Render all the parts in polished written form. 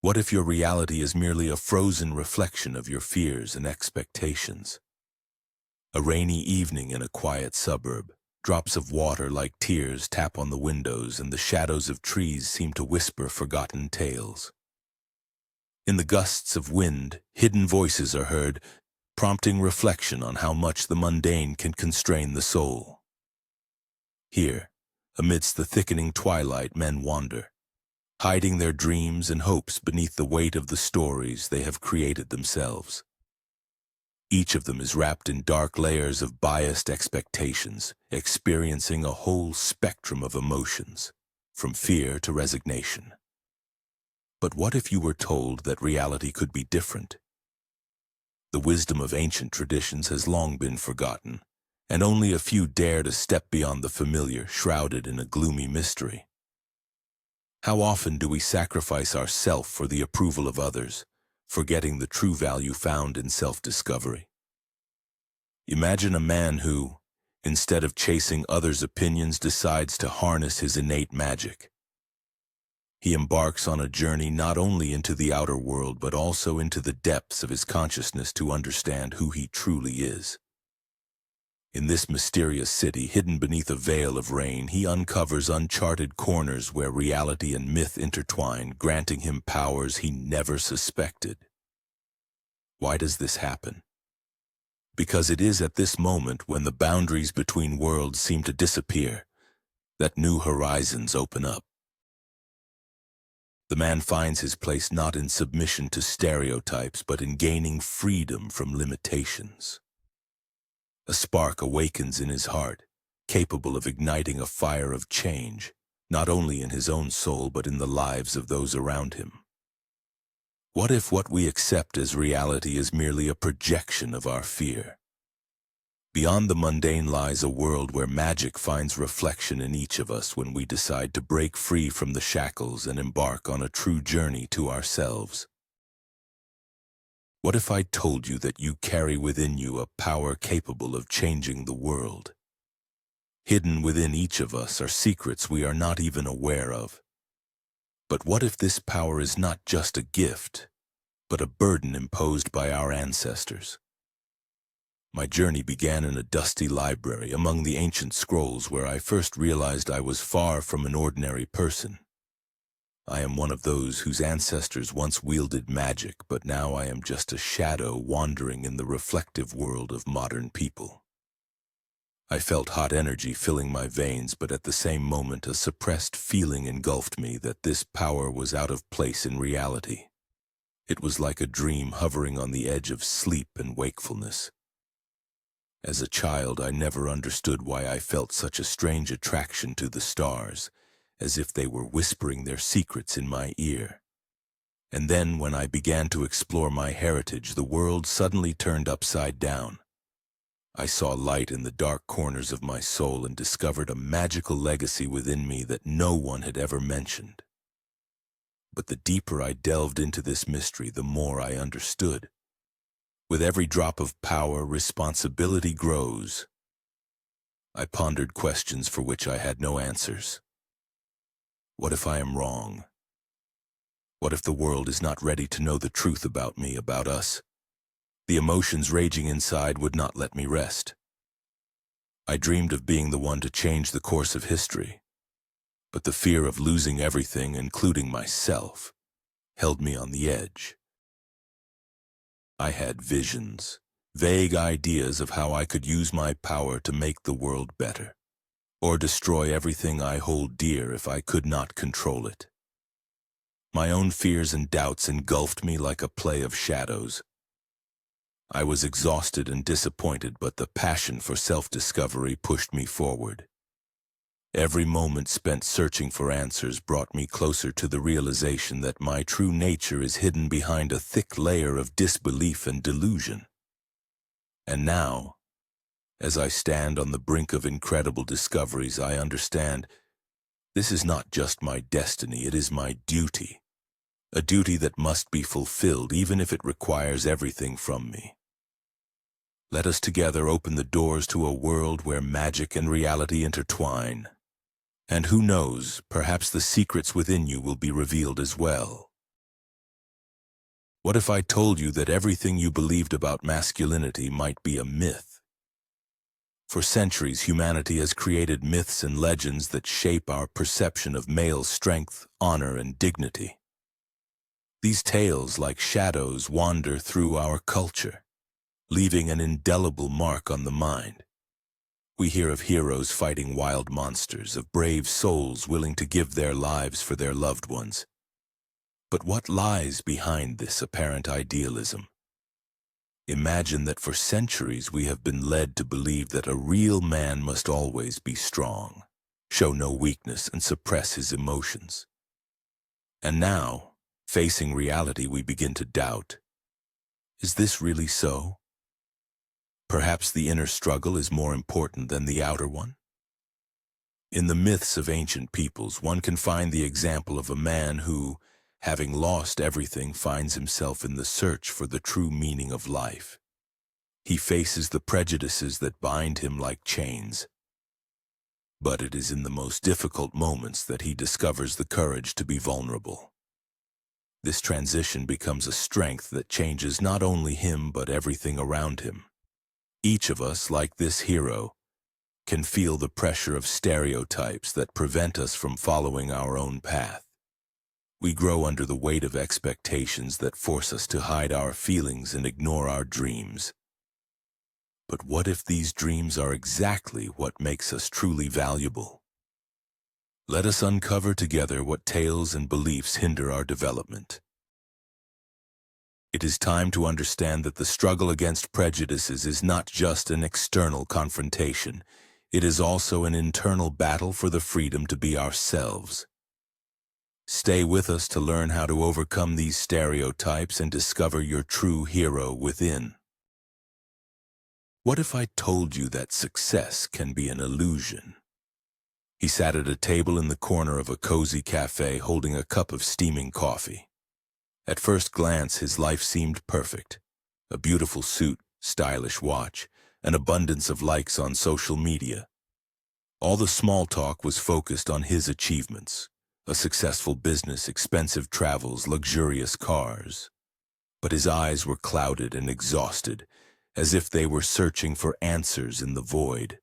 What if your reality is merely a frozen reflection of your fears and expectations? A rainy evening in a quiet suburb, drops of water like tears tap on the windows and the shadows of trees seem to whisper forgotten tales. In the gusts of wind, hidden voices are heard, prompting reflection on how much the mundane can constrain the soul. Here, amidst the thickening twilight, men wander, hiding their dreams and hopes beneath the weight of the stories they have created themselves. Each of them is wrapped in dark layers of biased expectations, experiencing a whole spectrum of emotions, from fear to resignation. But what if you were told that reality could be different? The wisdom of ancient traditions has long been forgotten, and only a few dare to step beyond the familiar, shrouded in a gloomy mystery. How often do we sacrifice ourself for the approval of others, forgetting the true value found in self-discovery? Imagine a man who, instead of chasing others' opinions, decides to harness his innate magic. He embarks on a journey not only into the outer world but also into the depths of his consciousness to understand who he truly is. In this mysterious city, hidden beneath a veil of rain, he uncovers uncharted corners where reality and myth intertwine, granting him powers he never suspected. Why does this happen? Because it is at this moment, when the boundaries between worlds seem to disappear, that new horizons open up. The man finds his place not in submission to stereotypes, but in gaining freedom from limitations. A spark awakens in his heart, capable of igniting a fire of change, not only in his own soul but in the lives of those around him. What if what we accept as reality is merely a projection of our fear? Beyond the mundane lies a world where magic finds reflection in each of us when we decide to break free from the shackles and embark on a true journey to ourselves. What if I told you that you carry within you a power capable of changing the world? Hidden within each of us are secrets we are not even aware of. But what if this power is not just a gift, but a burden imposed by our ancestors? My journey began in a dusty library among the ancient scrolls, where I first realized I was far from an ordinary person. I am one of those whose ancestors once wielded magic, but now I am just a shadow wandering in the reflective world of modern people. I felt hot energy filling my veins, but at the same moment a suppressed feeling engulfed me that this power was out of place in reality. It was like a dream hovering on the edge of sleep and wakefulness. As a child, I never understood why I felt such a strange attraction to the stars, as if they were whispering their secrets in my ear. And then, when I began to explore my heritage, the world suddenly turned upside down. I saw light in the dark corners of my soul and discovered a magical legacy within me that no one had ever mentioned. But the deeper I delved into this mystery, the more I understood. With every drop of power, responsibility grows. I pondered questions for which I had no answers. What if I am wrong? What if the world is not ready to know the truth about me, about us? The emotions raging inside would not let me rest. I dreamed of being the one to change the course of history, but the fear of losing everything, including myself, held me on the edge. I had visions, vague ideas of how I could use my power to make the world better, or destroy everything I hold dear if I could not control it. My own fears and doubts engulfed me like a play of shadows. I was exhausted and disappointed, but the passion for self-discovery pushed me forward. Every moment spent searching for answers brought me closer to the realization that my true nature is hidden behind a thick layer of disbelief and delusion. And now, as I stand on the brink of incredible discoveries, I understand this is not just my destiny, it is my duty. A duty that must be fulfilled, even if it requires everything from me. Let us together open the doors to a world where magic and reality intertwine. And who knows, perhaps the secrets within you will be revealed as well. What if I told you that everything you believed about masculinity might be a myth? For centuries, humanity has created myths and legends that shape our perception of male strength, honor, and dignity. These tales, like shadows, wander through our culture, leaving an indelible mark on the mind. We hear of heroes fighting wild monsters, of brave souls willing to give their lives for their loved ones. But what lies behind this apparent idealism? Imagine that for centuries we have been led to believe that a real man must always be strong, show no weakness, and suppress his emotions. And now, facing reality, we begin to doubt. Is this really so? Perhaps the inner struggle is more important than the outer one? In the myths of ancient peoples, one can find the example of a man who, having lost everything, finds himself in the search for the true meaning of life. He faces the prejudices that bind him like chains. But it is in the most difficult moments that he discovers the courage to be vulnerable. This transition becomes a strength that changes not only him but everything around him. Each of us, like this hero, can feel the pressure of stereotypes that prevent us from following our own path. We grow under the weight of expectations that force us to hide our feelings and ignore our dreams. But what if these dreams are exactly what makes us truly valuable? Let us uncover together what tales and beliefs hinder our development. It is time to understand that the struggle against prejudices is not just an external confrontation. It is also an internal battle for the freedom to be ourselves. Stay with us to learn how to overcome these stereotypes and discover your true hero within. What if I told you that success can be an illusion? He sat at a table in the corner of a cozy cafe holding a cup of steaming coffee. At first glance, his life seemed perfect. A beautiful suit, stylish watch, an abundance of likes on social media. All the small talk was focused on his achievements. A successful business, expensive travels, luxurious cars. But his eyes were clouded and exhausted, as if they were searching for answers in the void.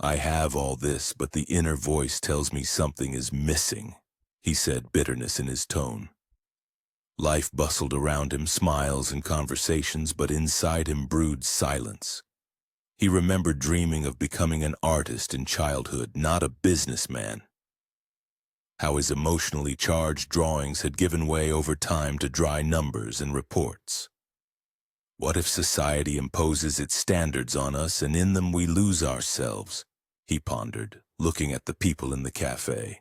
I have all this, but the inner voice tells me something is missing, he said, bitterness in his tone. Life bustled around him, smiles and conversations, but inside him brewed silence. He remembered dreaming of becoming an artist in childhood, not a businessman. How his emotionally charged drawings had given way over time to dry numbers and reports. What if society imposes its standards on us and in them we lose ourselves? He pondered, looking at the people in the cafe.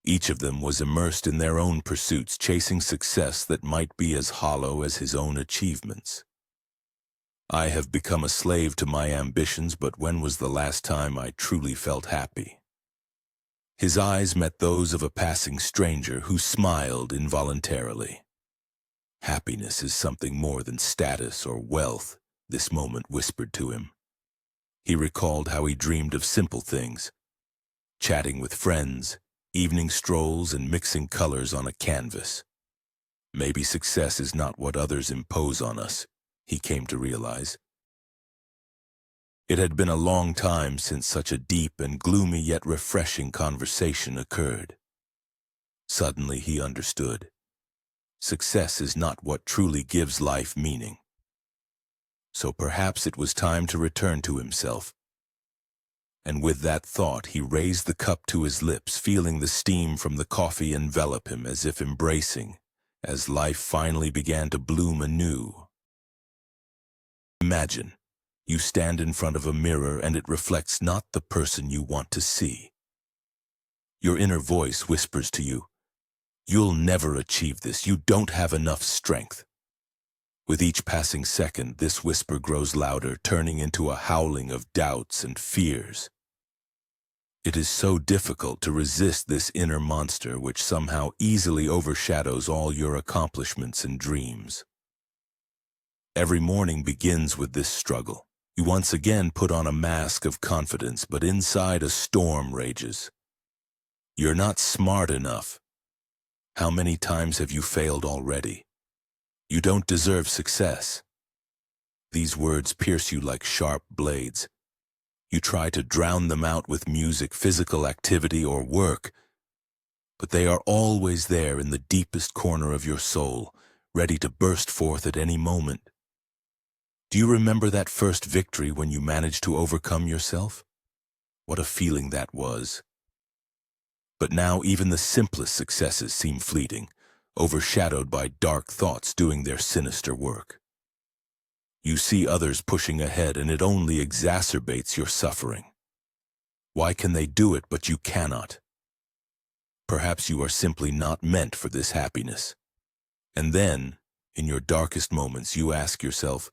Each of them was immersed in their own pursuits, chasing success that might be as hollow as his own achievements. I have become a slave to my ambitions, but when was the last time I truly felt happy? His eyes met those of a passing stranger who smiled involuntarily. Happiness is something more than status or wealth, this moment whispered to him. He recalled how he dreamed of simple things, chatting with friends, evening strolls, and mixing colors on a canvas. Maybe success is not what others impose on us, he came to realize. It had been a long time since such a deep and gloomy yet refreshing conversation occurred. Suddenly he understood. Success is not what truly gives life meaning. So perhaps it was time to return to himself. And with that thought, he raised the cup to his lips, feeling the steam from the coffee envelop him as if embracing, as life finally began to bloom anew. Imagine, you stand in front of a mirror and it reflects not the person you want to see. Your inner voice whispers to you, "You'll never achieve this, you don't have enough strength." With each passing second, this whisper grows louder, turning into a howling of doubts and fears. It is so difficult to resist this inner monster which somehow easily overshadows all your accomplishments and dreams. Every morning begins with this struggle. You once again put on a mask of confidence, but inside a storm rages. You're not smart enough. How many times have you failed already? You don't deserve success. These words pierce you like sharp blades. You try to drown them out with music, physical activity, or work, but they are always there in the deepest corner of your soul, ready to burst forth at any moment. Do you remember that first victory when you managed to overcome yourself? What a feeling that was. But now even the simplest successes seem fleeting, overshadowed by dark thoughts doing their sinister work. You see others pushing ahead and it only exacerbates your suffering. Why can they do it but you cannot? Perhaps you are simply not meant for this happiness. And then, in your darkest moments, you ask yourself,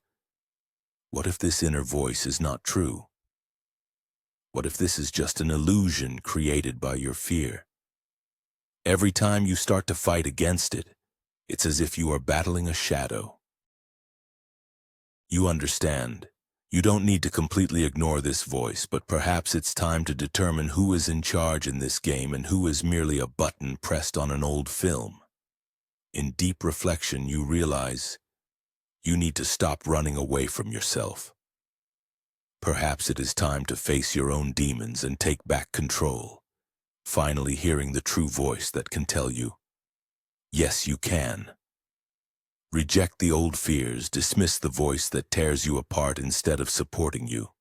what if this inner voice is not true? What if this is just an illusion created by your fear? Every time you start to fight against it, it's as if you are battling a shadow. You understand. You don't need to completely ignore this voice, but perhaps it's time to determine who is in charge in this game and who is merely a button pressed on an old film. In deep reflection, you realize you need to stop running away from yourself. Perhaps it is time to face your own demons and take back control, finally hearing the true voice that can tell you, yes, you can. Reject the old fears, dismiss the voice that tears you apart instead of supporting you.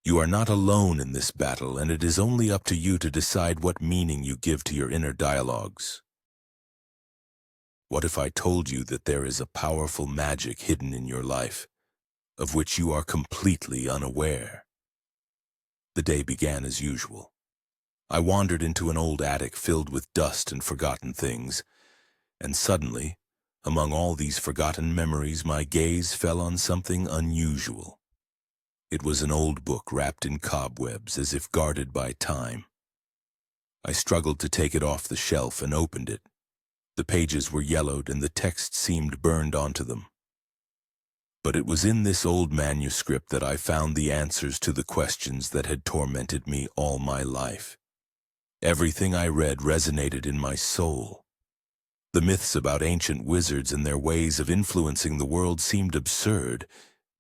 You are not alone in this battle, and it is only up to you to decide what meaning you give to your inner dialogues. What if I told you that there is a powerful magic hidden in your life, of which you are completely unaware? The day began as usual. I wandered into an old attic filled with dust and forgotten things, and suddenly, among all these forgotten memories, my gaze fell on something unusual. It was an old book wrapped in cobwebs, as if guarded by time. I struggled to take it off the shelf and opened it. The pages were yellowed and the text seemed burned onto them. But it was in this old manuscript that I found the answers to the questions that had tormented me all my life. Everything I read resonated in my soul. The myths about ancient wizards and their ways of influencing the world seemed absurd,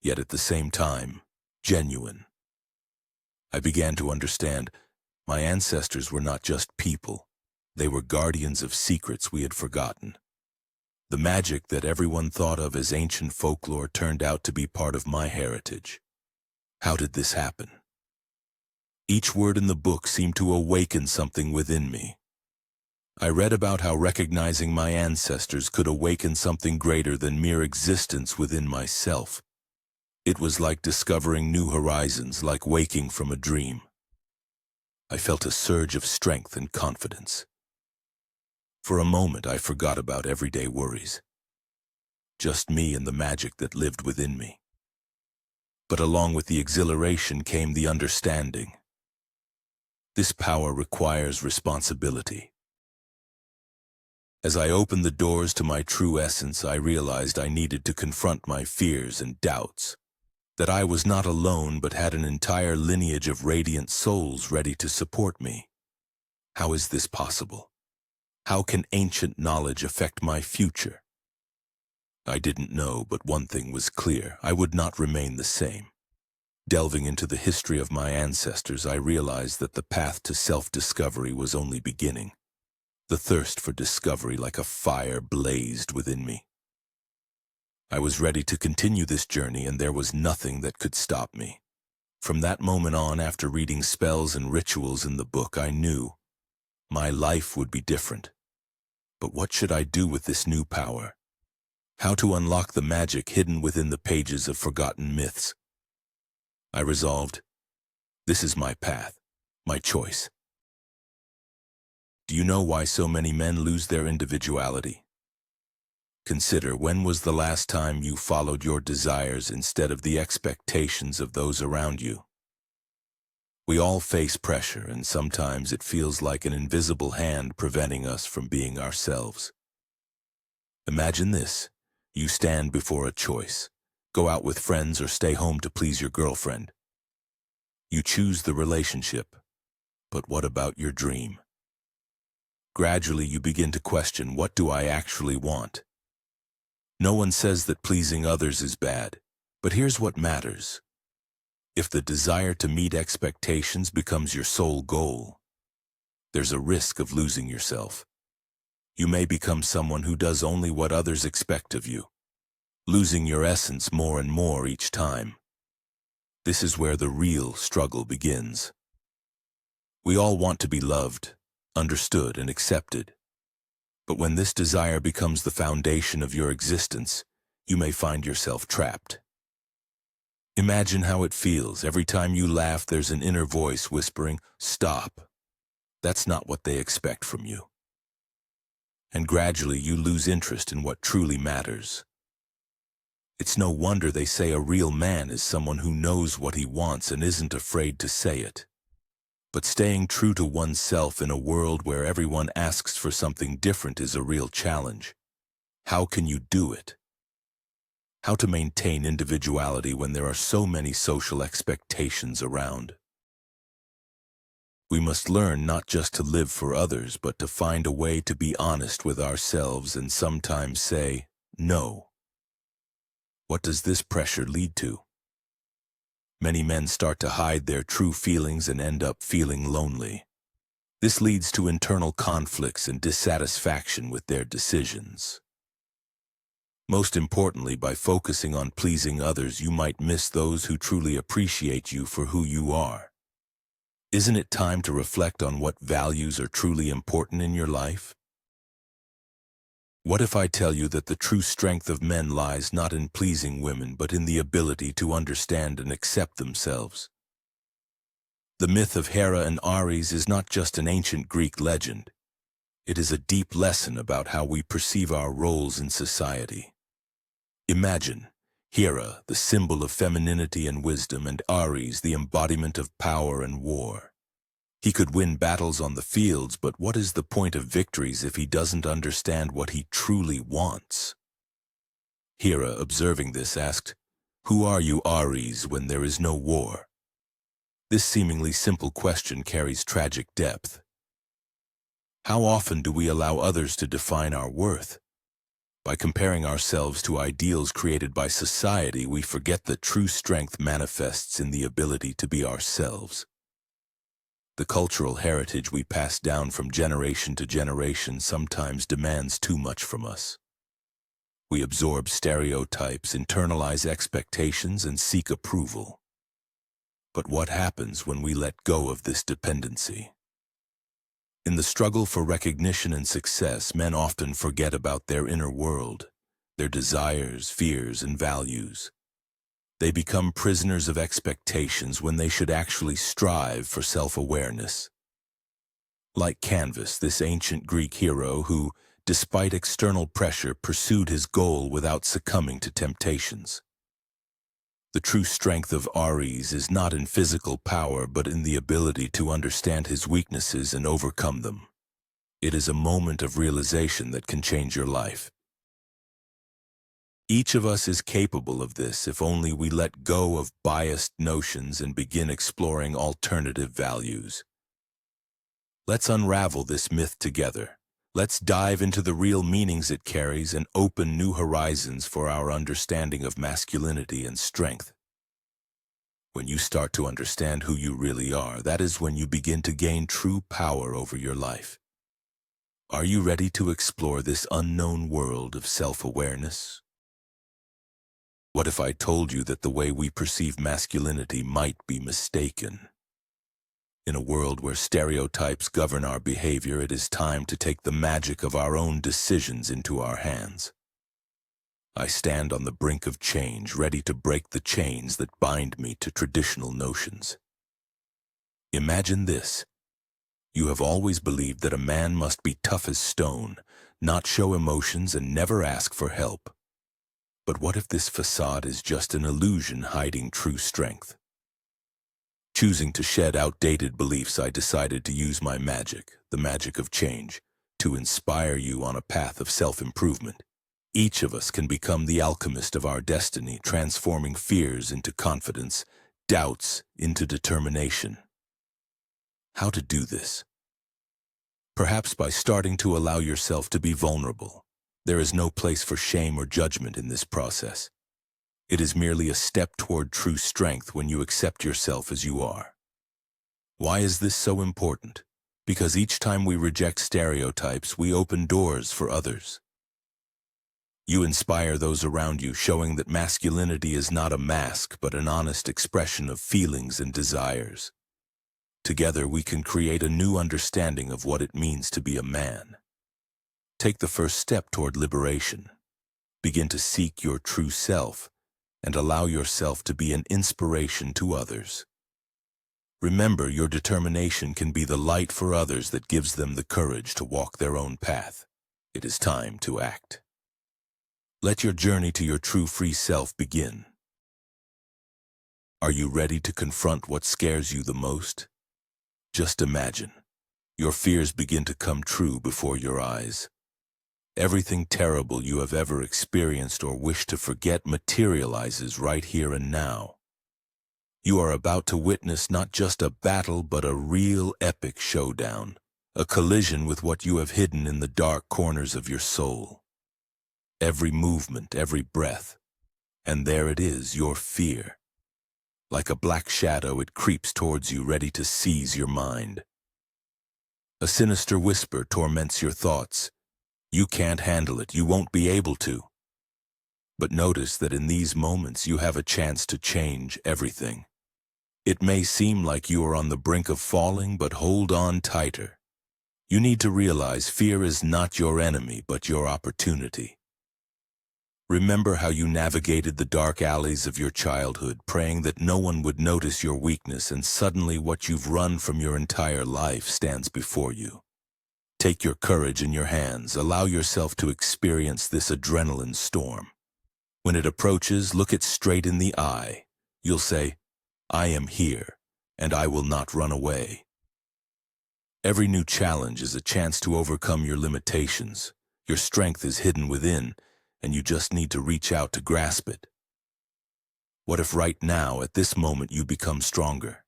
yet at the same time, genuine. I began to understand my ancestors were not just people. They were guardians of secrets we had forgotten. The magic that everyone thought of as ancient folklore turned out to be part of my heritage. How did this happen? Each word in the book seemed to awaken something within me. I read about how recognizing my ancestors could awaken something greater than mere existence within myself. It was like discovering new horizons, like waking from a dream. I felt a surge of strength and confidence. For a moment, I forgot about everyday worries. Just me and the magic that lived within me. But along with the exhilaration came the understanding. This power requires responsibility. As I opened the doors to my true essence, I realized I needed to confront my fears and doubts. That I was not alone, but had an entire lineage of radiant souls ready to support me. How is this possible? How can ancient knowledge affect my future? I didn't know, but one thing was clear. I would not remain the same. Delving into the history of my ancestors, I realized that the path to self-discovery was only beginning. The thirst for discovery like a fire blazed within me. I was ready to continue this journey, and there was nothing that could stop me. From that moment on, after reading spells and rituals in the book, I knew my life would be different. But what should I do with this new power? How to unlock the magic hidden within the pages of forgotten myths? I resolved, this is my path, my choice. Do you know why so many men lose their individuality? Consider, when was the last time you followed your desires instead of the expectations of those around you? We all face pressure, and sometimes it feels like an invisible hand preventing us from being ourselves. Imagine this. You stand before a choice. Go out with friends or stay home to please your girlfriend. You choose the relationship. But what about your dream? Gradually, you begin to question, what do I actually want? No one says that pleasing others is bad, but here's what matters. If the desire to meet expectations becomes your sole goal, there's a risk of losing yourself. You may become someone who does only what others expect of you, losing your essence more and more each time. This is where the real struggle begins. We all want to be loved, understood, and accepted. But when this desire becomes the foundation of your existence, you may find yourself trapped. Imagine how it feels. Every time you laugh, there's an inner voice whispering, "Stop. That's not what they expect from you." And gradually you lose interest in what truly matters. It's no wonder they say a real man is someone who knows what he wants and isn't afraid to say it. But staying true to oneself in a world where everyone asks for something different is a real challenge. How can you do it? How to maintain individuality when there are so many social expectations around? We must learn not just to live for others, but to find a way to be honest with ourselves and sometimes say, no. What does this pressure lead to? Many men start to hide their true feelings and end up feeling lonely. This leads to internal conflicts and dissatisfaction with their decisions. Most importantly, by focusing on pleasing others, you might miss those who truly appreciate you for who you are. Isn't it time to reflect on what values are truly important in your life? What if I tell you that the true strength of men lies not in pleasing women, but in the ability to understand and accept themselves? The myth of Hera and Ares is not just an ancient Greek legend. It is a deep lesson about how we perceive our roles in society. Imagine Hera, the symbol of femininity and wisdom, and Ares, the embodiment of power and war. He could win battles on the fields, but what is the point of victories if he doesn't understand what he truly wants? Hera, observing this, asked, "Who are you, Ares, when there is no war?" This seemingly simple question carries tragic depth. How often do we allow others to define our worth? By comparing ourselves to ideals created by society, we forget that true strength manifests in the ability to be ourselves. The cultural heritage we pass down from generation to generation sometimes demands too much from us. We absorb stereotypes, internalize expectations, and seek approval. But what happens when we let go of this dependency? In the struggle for recognition and success, men often forget about their inner world, their desires, fears, and values. They become prisoners of expectations when they should actually strive for self-awareness. Like Canvas, this ancient Greek hero who, despite external pressure, pursued his goal without succumbing to temptations. The true strength of Ares is not in physical power, but in the ability to understand his weaknesses and overcome them. It is a moment of realization that can change your life. Each of us is capable of this if only we let go of biased notions and begin exploring alternative values. Let's unravel this myth together. Let's dive into the real meanings it carries and open new horizons for our understanding of masculinity and strength. When you start to understand who you really are, that is when you begin to gain true power over your life. Are you ready to explore this unknown world of self-awareness? What if I told you that the way we perceive masculinity might be mistaken? In a world where stereotypes govern our behavior, it is time to take the magic of our own decisions into our hands. I stand on the brink of change, ready to break the chains that bind me to traditional notions. Imagine this. You have always believed that a man must be tough as stone, not show emotions, and never ask for help. But what if this facade is just an illusion hiding true strength? Choosing to shed outdated beliefs, I decided to use my magic, the magic of change, to inspire you on a path of self-improvement. Each of us can become the alchemist of our destiny, transforming fears into confidence, doubts into determination. How to do this? Perhaps by starting to allow yourself to be vulnerable. There is no place for shame or judgment in this process. It is merely a step toward true strength when you accept yourself as you are. Why is this so important? Because each time we reject stereotypes, we open doors for others. You inspire those around you, showing that masculinity is not a mask, but an honest expression of feelings and desires. Together, we can create a new understanding of what it means to be a man. Take the first step toward liberation. Begin to seek your true self and allow yourself to be an inspiration to others. Remember, your determination can be the light for others that gives them the courage to walk their own path. It is time to act. Let your journey to your true free self begin. Are you ready to confront what scares you the most? Just imagine. Your fears begin to come true before your eyes. Everything terrible you have ever experienced or wish to forget materializes right here and now. You are about to witness not just a battle, but a real epic showdown, a collision with what you have hidden in the dark corners of your soul. Every movement, every breath, and there it is, your fear. Like a black shadow, it creeps towards you, ready to seize your mind. A sinister whisper torments your thoughts. You can't handle it, you won't be able to. But notice that in these moments you have a chance to change everything. It may seem like you are on the brink of falling, but hold on tighter. You need to realize fear is not your enemy, but your opportunity. Remember how you navigated the dark alleys of your childhood, praying that no one would notice your weakness, and suddenly what you've run from your entire life stands before you. Take your courage in your hands. Allow yourself to experience this adrenaline storm. When it approaches, look it straight in the eye. You'll say, "I am here, and I will not run away." Every new challenge is a chance to overcome your limitations. Your strength is hidden within, and you just need to reach out to grasp it. What if right now, at this moment, you become stronger?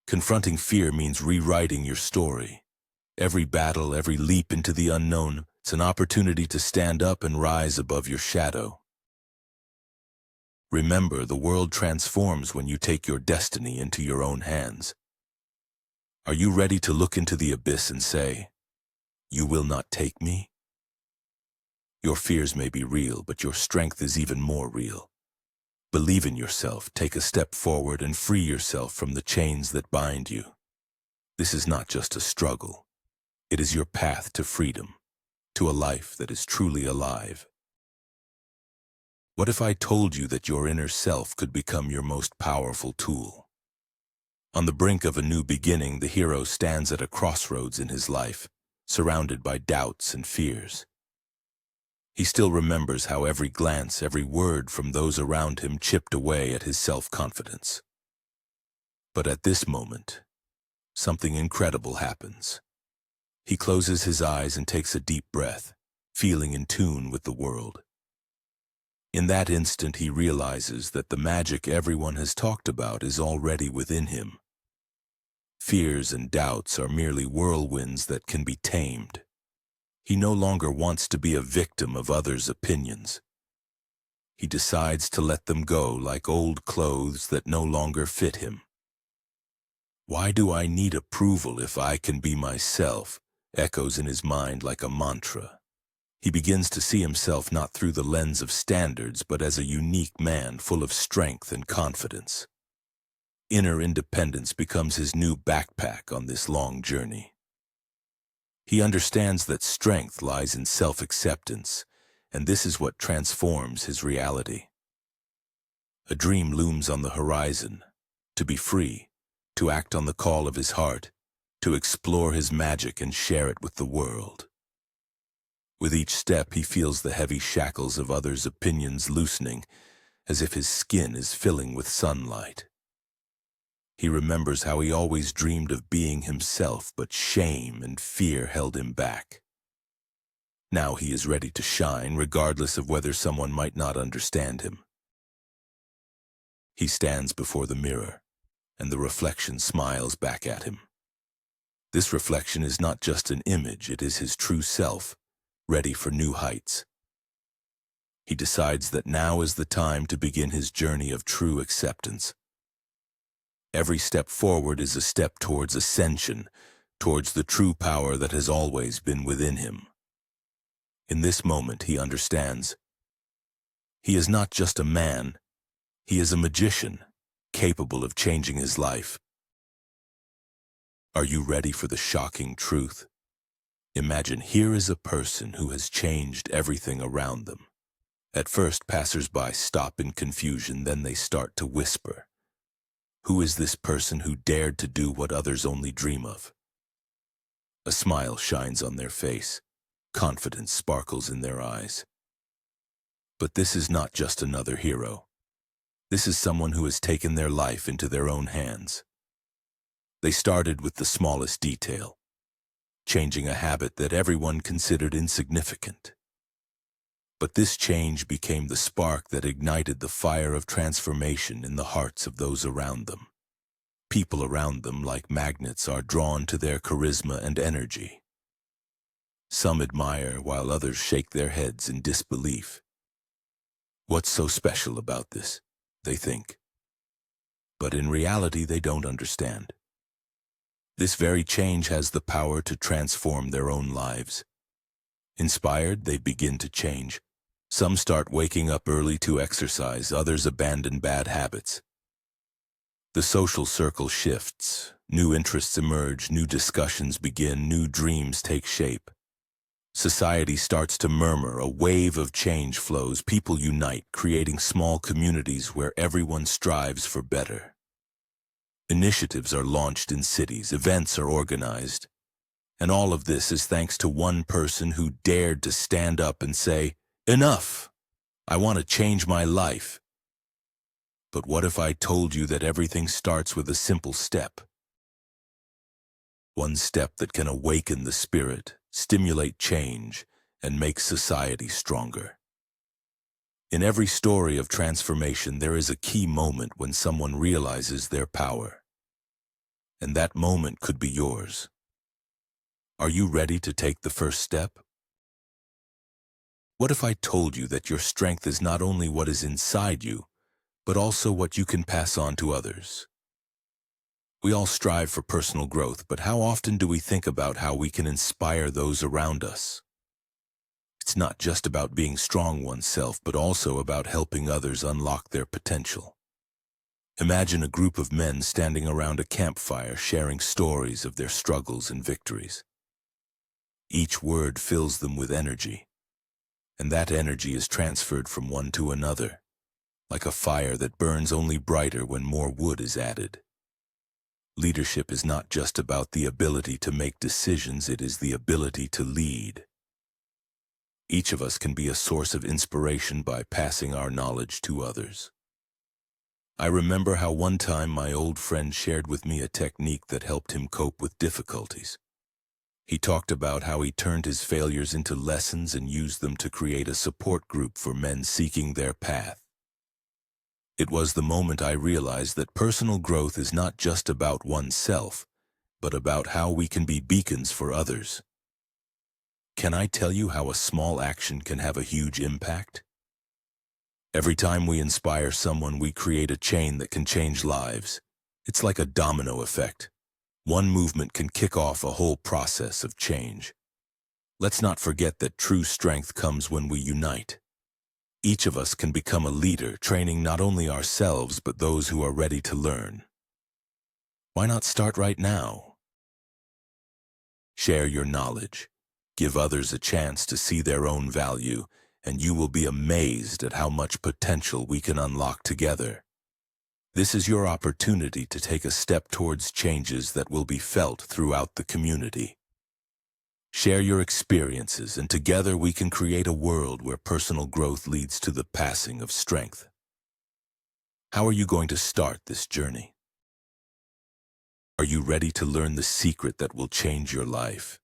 Confronting fear means rewriting your story. Every battle, every leap into the unknown, it's an opportunity to stand up and rise above your shadow. Remember, the world transforms when you take your destiny into your own hands. Are you ready to look into the abyss and say, "You will not take me"? Your fears may be real, but your strength is even more real. Believe in yourself, take a step forward, and free yourself from the chains that bind you. This is not just a struggle. It is your path to freedom, to a life that is truly alive. What if I told you that your inner self could become your most powerful tool? On the brink of a new beginning, the hero stands at a crossroads in his life, surrounded by doubts and fears. He still remembers how every glance, every word from those around him chipped away at his self-confidence. But at this moment, something incredible happens. He closes his eyes and takes a deep breath, feeling in tune with the world. In that instant, he realizes that the magic everyone has talked about is already within him. Fears and doubts are merely whirlwinds that can be tamed. He no longer wants to be a victim of others' opinions. He decides to let them go like old clothes that no longer fit him. "Why do I need approval if I can be myself?" echoes in his mind like a mantra. He begins to see himself not through the lens of standards, but as a unique man full of strength and confidence. Inner independence becomes his new backpack on this long journey. He understands that strength lies in self-acceptance, and this is what transforms his reality. A dream looms on the horizon, to be free, to act on the call of his heart, to explore his magic and share it with the world. With each step, he feels the heavy shackles of others' opinions loosening, as if his skin is filling with sunlight. He remembers how he always dreamed of being himself, but shame and fear held him back. Now he is ready to shine, regardless of whether someone might not understand him. He stands before the mirror, and the reflection smiles back at him. This reflection is not just an image, it is his true self, ready for new heights. He decides that now is the time to begin his journey of true acceptance. Every step forward is a step towards ascension, towards the true power that has always been within him. In this moment, he understands. He is not just a man, he is a magician, capable of changing his life. Are you ready for the shocking truth? Imagine here is a person who has changed everything around them. At first, passers-by stop in confusion, then they start to whisper. Who is this person who dared to do what others only dream of? A smile shines on their face. Confidence sparkles in their eyes. But this is not just another hero. This is someone who has taken their life into their own hands. They started with the smallest detail, changing a habit that everyone considered insignificant. But this change became the spark that ignited the fire of transformation in the hearts of those around them. People around them, like magnets, are drawn to their charisma and energy. Some admire while others shake their heads in disbelief. What's so special about this? They think. But in reality, they don't understand. This very change has the power to transform their own lives. Inspired, they begin to change. Some start waking up early to exercise, others abandon bad habits. The social circle shifts, new interests emerge, new discussions begin, new dreams take shape. Society starts to murmur, a wave of change flows, people unite, creating small communities where everyone strives for better. Initiatives are launched in cities, events are organized, and all of this is thanks to one person who dared to stand up and say, "Enough! I want to change my life." But what if I told you that everything starts with a simple step? One step that can awaken the spirit, stimulate change, and make society stronger. In every story of transformation, there is a key moment when someone realizes their power. And that moment could be yours. Are you ready to take the first step? What if I told you that your strength is not only what is inside you, but also what you can pass on to others? We all strive for personal growth, but how often do we think about how we can inspire those around us? It's not just about being strong oneself, but also about helping others unlock their potential. Imagine a group of men standing around a campfire sharing stories of their struggles and victories. Each word fills them with energy, and that energy is transferred from one to another, like a fire that burns only brighter when more wood is added. Leadership is not just about the ability to make decisions, it is the ability to lead. Each of us can be a source of inspiration by passing our knowledge to others. I remember how one time my old friend shared with me a technique that helped him cope with difficulties. He talked about how he turned his failures into lessons and used them to create a support group for men seeking their path. It was the moment I realized that personal growth is not just about oneself, but about how we can be beacons for others. Can I tell you how a small action can have a huge impact? Every time we inspire someone, we create a chain that can change lives. It's like a domino effect. One movement can kick off a whole process of change. Let's not forget that true strength comes when we unite. Each of us can become a leader, training not only ourselves but those who are ready to learn. Why not start right now? Share your knowledge. Give others a chance to see their own value, and you will be amazed at how much potential we can unlock together. This is your opportunity to take a step towards changes that will be felt throughout the community. Share your experiences, and together we can create a world where personal growth leads to the passing of strength. How are you going to start this journey? Are you ready to learn the secret that will change your life?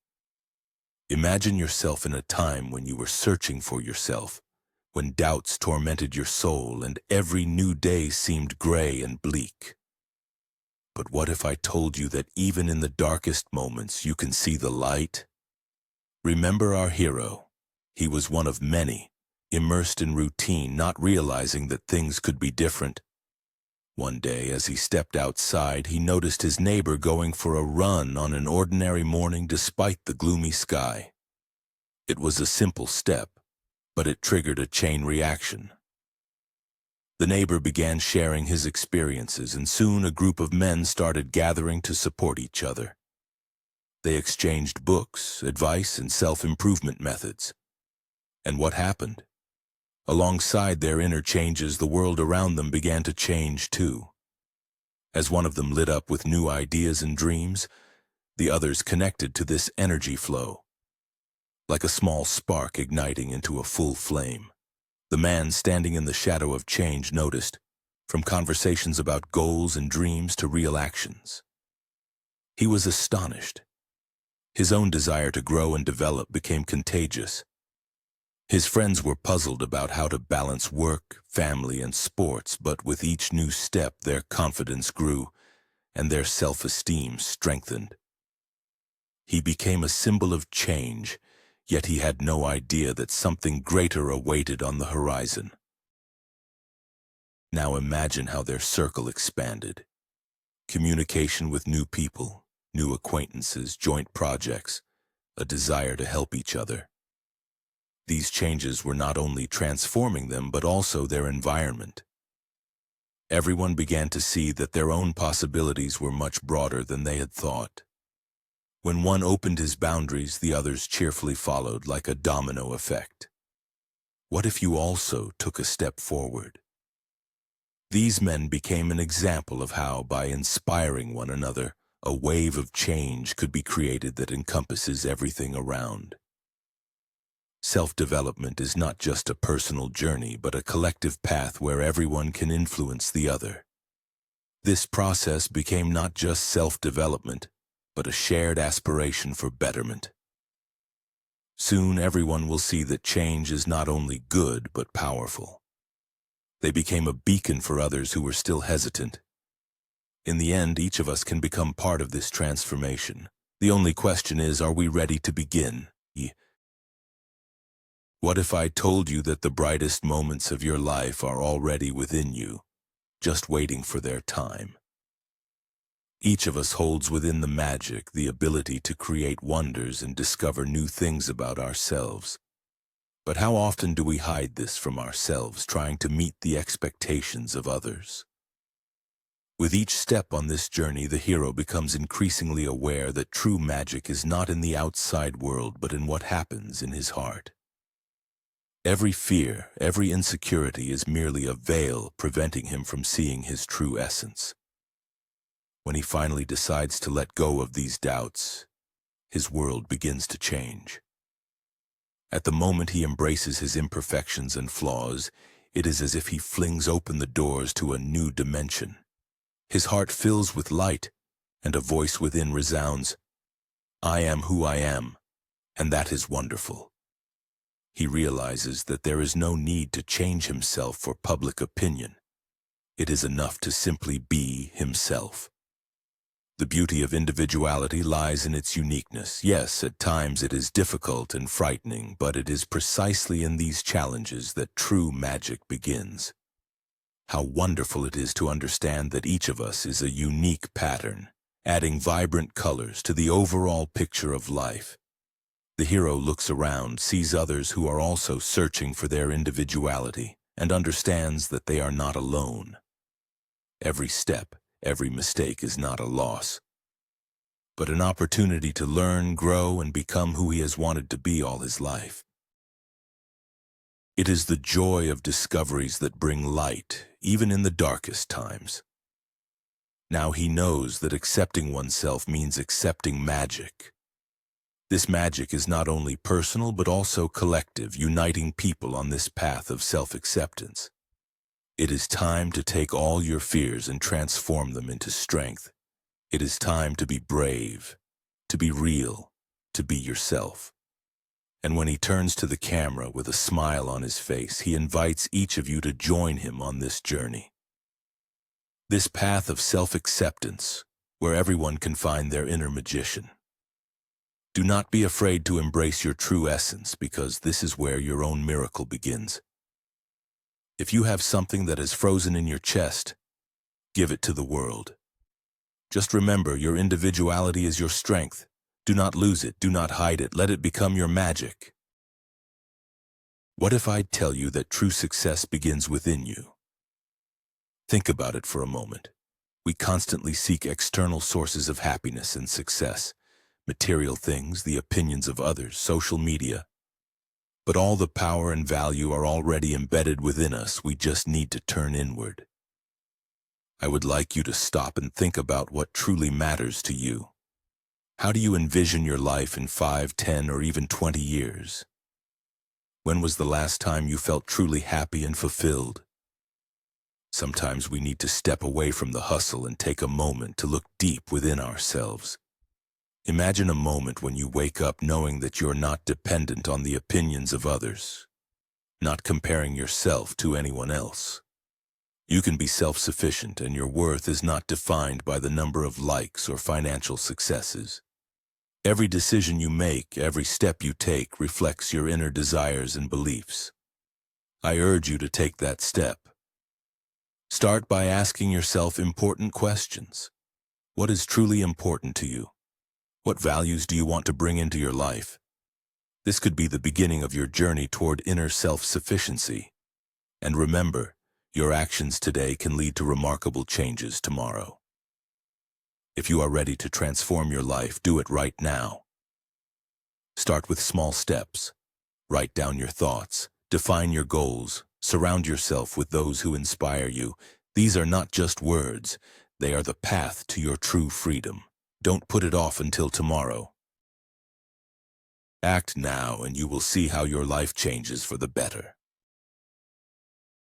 Imagine yourself in a time when you were searching for yourself, when doubts tormented your soul and every new day seemed gray and bleak. But what if I told you that even in the darkest moments you can see the light? Remember our hero. He was one of many, immersed in routine, not realizing that things could be different. One day, as he stepped outside, he noticed his neighbor going for a run on an ordinary morning despite the gloomy sky. It was a simple step, but it triggered a chain reaction. The neighbor began sharing his experiences, and soon a group of men started gathering to support each other. They exchanged books, advice, and self-improvement methods. And what happened? Alongside their interchanges, the world around them began to change too. As one of them lit up with new ideas and dreams, the others connected to this energy flow. Like a small spark igniting into a full flame, the man standing in the shadow of change noticed, from conversations about goals and dreams to real actions. He was astonished. His own desire to grow and develop became contagious. His friends were puzzled about how to balance work, family, and sports, but with each new step their confidence grew and their self-esteem strengthened. He became a symbol of change, yet he had no idea that something greater awaited on the horizon. Now imagine how their circle expanded. Communication with new people, new acquaintances, joint projects, a desire to help each other. These changes were not only transforming them, but also their environment. Everyone began to see that their own possibilities were much broader than they had thought. When one opened his boundaries, the others cheerfully followed like a domino effect. What if you also took a step forward? These men became an example of how, by inspiring one another, a wave of change could be created that encompasses everything around. Self-development is not just a personal journey, but a collective path where everyone can influence the other. This process became not just self-development, but a shared aspiration for betterment. Soon everyone will see that change is not only good, but powerful. They became a beacon for others who were still hesitant. In the end, each of us can become part of this transformation. The only question is, are we ready to begin? What if I told you that the brightest moments of your life are already within you, just waiting for their time? Each of us holds within the magic, the ability to create wonders and discover new things about ourselves. But how often do we hide this from ourselves, trying to meet the expectations of others? With each step on this journey, the hero becomes increasingly aware that true magic is not in the outside world, but in what happens in his heart. Every fear, every insecurity is merely a veil preventing him from seeing his true essence. When he finally decides to let go of these doubts, his world begins to change. At the moment he embraces his imperfections and flaws, it is as if he flings open the doors to a new dimension. His heart fills with light, and a voice within resounds, "I am who I am, and that is wonderful." He realizes that there is no need to change himself for public opinion. It is enough to simply be himself. The beauty of individuality lies in its uniqueness. Yes, at times it is difficult and frightening, but it is precisely in these challenges that true magic begins. How wonderful it is to understand that each of us is a unique pattern, adding vibrant colors to the overall picture of life. The hero looks around, sees others who are also searching for their individuality, and understands that they are not alone. Every step, every mistake is not a loss, but an opportunity to learn, grow, and become who he has wanted to be all his life. It is the joy of discoveries that bring light, even in the darkest times. Now he knows that accepting oneself means accepting magic. This magic is not only personal, but also collective, uniting people on this path of self-acceptance. It is time to take all your fears and transform them into strength. It is time to be brave, to be real, to be yourself. And when he turns to the camera with a smile on his face, he invites each of you to join him on this journey. This path of self-acceptance, where everyone can find their inner magician. Do not be afraid to embrace your true essence, because this is where your own miracle begins. If you have something that is frozen in your chest, give it to the world. Just remember, your individuality is your strength. Do not lose it, do not hide it, let it become your magic. What if I tell you that true success begins within you? Think about it for a moment. We constantly seek external sources of happiness and success, material things, the opinions of others, social media. But all the power and value are already embedded within us. We just need to turn inward. I would like you to stop and think about what truly matters to you. How do you envision your life in 5, 10, or even 20 years? When was the last time you felt truly happy and fulfilled? Sometimes we need to step away from the hustle and take a moment to look deep within ourselves. Imagine a moment when you wake up knowing that you're not dependent on the opinions of others, not comparing yourself to anyone else. You can be self-sufficient, and your worth is not defined by the number of likes or financial successes. Every decision you make, every step you take, reflects your inner desires and beliefs. I urge you to take that step. Start by asking yourself important questions. What is truly important to you? What values do you want to bring into your life? This could be the beginning of your journey toward inner self-sufficiency. And remember, your actions today can lead to remarkable changes tomorrow. If you are ready to transform your life, do it right now. Start with small steps. Write down your thoughts, define your goals, surround yourself with those who inspire you. These are not just words, they are the path to your true freedom. Don't put it off until tomorrow. Act now, and you will see how your life changes for the better.